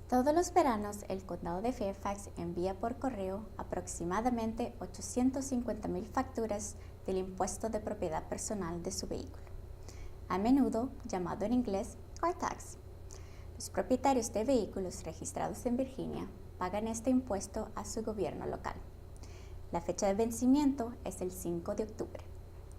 Todos los veranos, el condado de Fairfax envía por correo aproximadamente 850,000 facturas del impuesto de propiedad personal de su vehículo, a menudo llamado en inglés car tax. Los propietarios de vehículos registrados en Virginia pagan este impuesto a su gobierno local. La fecha de vencimiento es el 5 de octubre.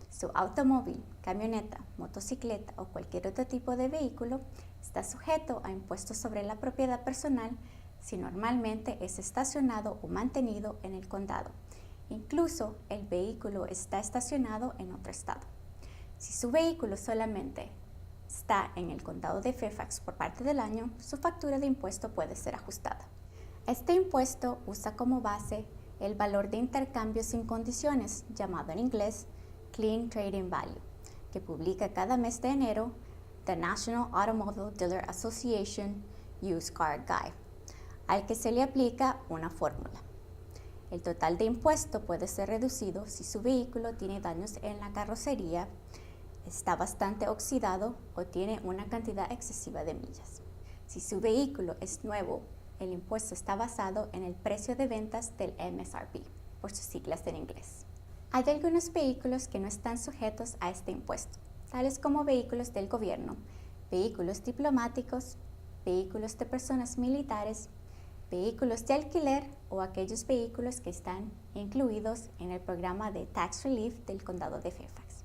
Su automóvil, camioneta, motocicleta o cualquier otro tipo de vehículo está sujeto a impuestos sobre la propiedad personal si normalmente es estacionado o mantenido en el condado. Incluso el vehículo está estacionado en otro estado. Si su vehículo solamente está en el condado de Fairfax por parte del año, su factura de impuesto puede ser ajustada. Este impuesto usa como base el valor de intercambio sin condiciones, llamado en inglés Clean Trading Value, que publica cada mes de enero The National Automobile Dealer Association Used Car Guide, al que se le aplica una fórmula. El total de impuesto puede ser reducido si su vehículo tiene daños en la carrocería, está bastante oxidado o tiene una cantidad excesiva de millas. Si su vehículo es nuevo, el impuesto está basado en el precio de ventas del MSRP, por sus siglas en inglés. Hay algunos vehículos que no están sujetos a este impuesto, tales como vehículos del gobierno, vehículos diplomáticos, vehículos de personas militares, vehículos de alquiler o aquellos vehículos que están incluidos en el programa de Tax Relief del condado de Fairfax.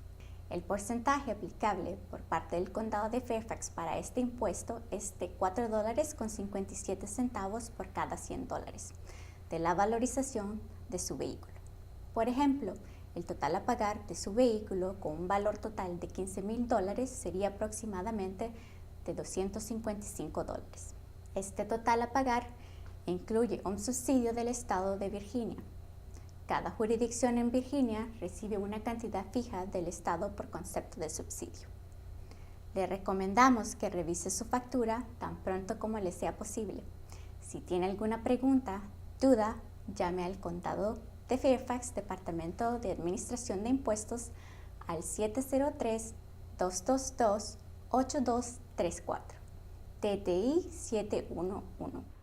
El porcentaje aplicable por parte del condado de Fairfax para este impuesto es de $4.57 por cada $100 de la valorización de su vehículo. Por ejemplo, el total a pagar de su vehículo con un valor total de $15,000 sería aproximadamente de $255. Este total a pagar incluye un subsidio del estado de Virginia. Cada jurisdicción en Virginia recibe una cantidad fija del estado por concepto de subsidio. Le recomendamos que revise su factura tan pronto como le sea posible. Si tiene alguna pregunta, duda, llame al condado de Fairfax, Departamento de Administración de Impuestos, al 703-222-8234, TTI 711.